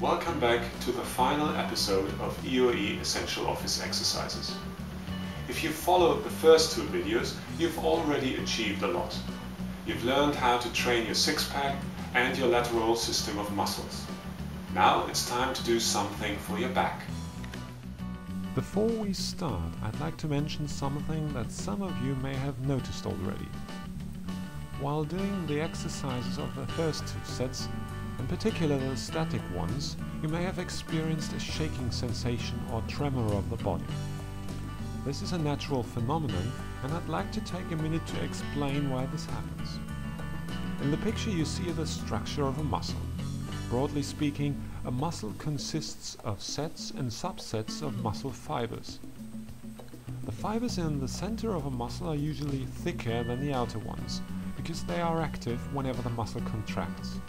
Welcome back to the final episode of EOE Essential Office Exercises. If you followed the first two videos, you've already achieved a lot. You've learned how to train your six-pack and your lateral system of muscles. Now it's time to do something for your back. Before we start, I'd like to mention something that some of you may have noticed already. While doing the exercises of the first two sets, in particular the static ones, you may have experienced a shaking sensation or tremor of the body. This is a natural phenomenon, and I'd like to take a minute to explain why this happens. In the picture you see the structure of a muscle. Broadly speaking, a muscle consists of sets and subsets of muscle fibers. The fibers in the center of a muscle are usually thicker than the outer ones, because they are active whenever the muscle contracts.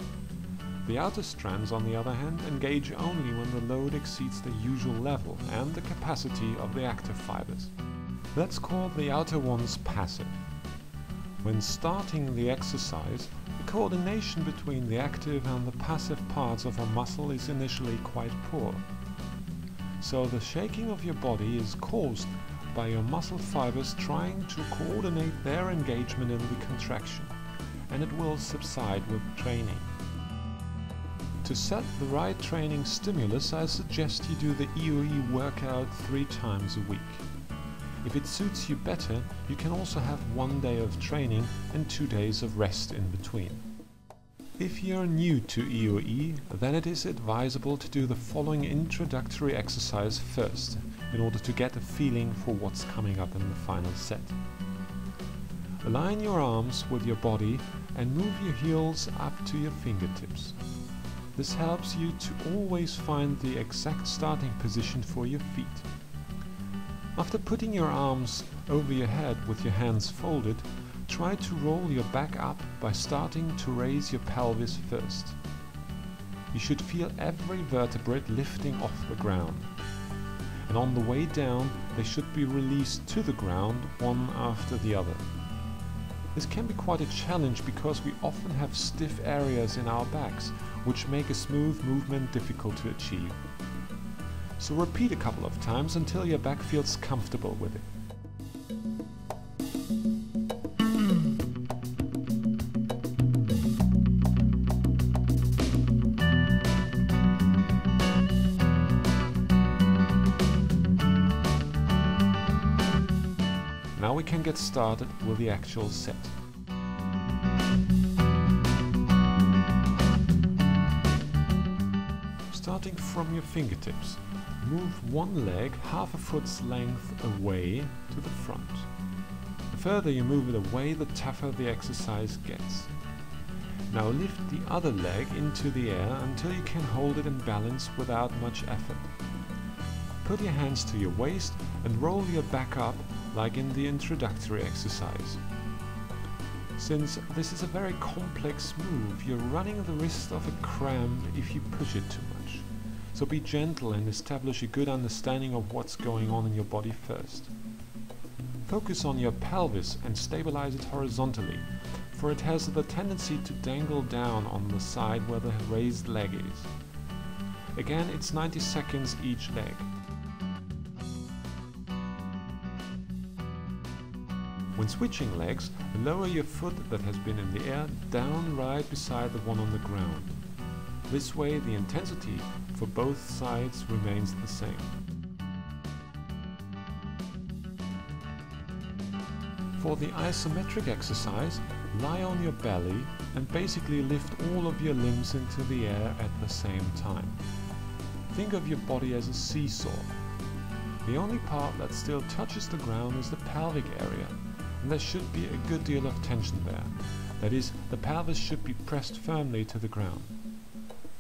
The outer strands, on the other hand, engage only when the load exceeds the usual level and the capacity of the active fibers. Let's call the outer ones passive. When starting the exercise, the coordination between the active and the passive parts of a muscle is initially quite poor. So the shaking of your body is caused by your muscle fibers trying to coordinate their engagement in the contraction, and it will subside with training. To set the right training stimulus, I suggest you do the EOE workout 3 times a week. If it suits you better, you can also have 1 day of training and 2 days of rest in between. If you're new to EOE, then it is advisable to do the following introductory exercise first, in order to get a feeling for what's coming up in the final set. Align your arms with your body and move your heels up to your fingertips. This helps you to always find the exact starting position for your feet. After putting your arms over your head with your hands folded, try to roll your back up by starting to raise your pelvis first. You should feel every vertebrate lifting off the ground. And on the way down, they should be released to the ground one after the other. This can be quite a challenge because we often have stiff areas in our backs, which make a smooth movement difficult to achieve. So repeat a couple of times until your back feels comfortable with it. Now we can get started with the actual set. Starting from your fingertips, move one leg half a foot's length away to the front. The further you move it away, the tougher the exercise gets. Now lift the other leg into the air until you can hold it in balance without much effort. Put your hands to your waist and roll your back up like in the introductory exercise. Since this is a very complex move, you're running the risk of a cramp if you push it too much. So be gentle and establish a good understanding of what's going on in your body first. Focus on your pelvis and stabilize it horizontally, for it has the tendency to dangle down on the side where the raised leg is. Again, it's 90 seconds each leg. When switching legs, lower your foot that has been in the air down right beside the one on the ground. This way the intensity for both sides remains the same. For the isometric exercise, lie on your belly and basically lift all of your limbs into the air at the same time. Think of your body as a seesaw. The only part that still touches the ground is the pelvic area, and there should be a good deal of tension there. That is, the pelvis should be pressed firmly to the ground.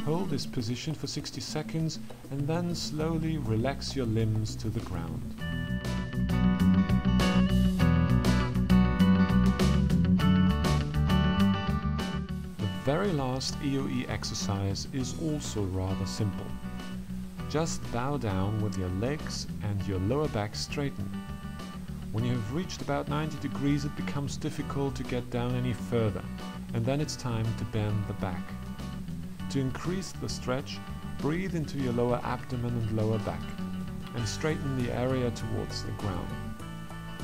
Hold this position for 60 seconds and then slowly relax your limbs to the ground. The very last EOE exercise is also rather simple. Just bow down with your legs and your lower back straightened. When you have reached about 90 degrees, it becomes difficult to get down any further, and then it's time to bend the back. To increase the stretch, Breathe into your lower abdomen and lower back, and straighten the area towards the ground.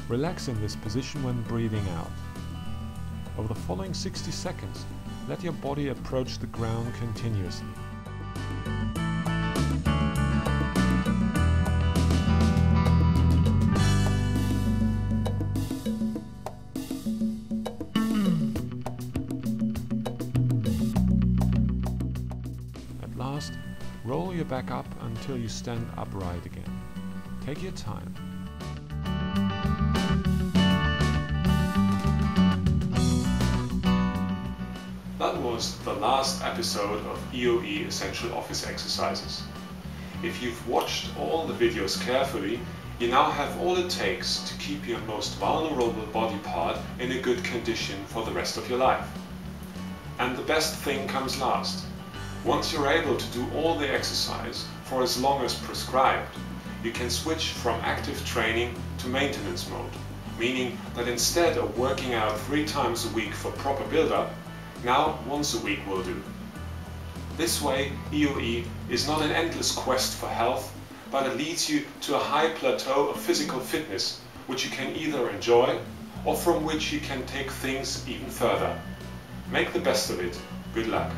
Relax in this position when breathing out. Over the following 60 seconds, let your body approach the ground continuously. At last, roll your back up until you stand upright again. Take your time. That was the last episode of EOE Essential Office Exercises. If you've watched all the videos carefully, you now have all it takes to keep your most vulnerable body part in a good condition for the rest of your life. And the best thing comes last. Once you're able to do all the exercise for as long as prescribed, you can switch from active training to maintenance mode, meaning that instead of working out 3 times a week for proper build-up, now once a week will do. This way, EOE is not an endless quest for health, but it leads you to a high plateau of physical fitness, which you can either enjoy or from which you can take things even further. Make the best of it. Good luck.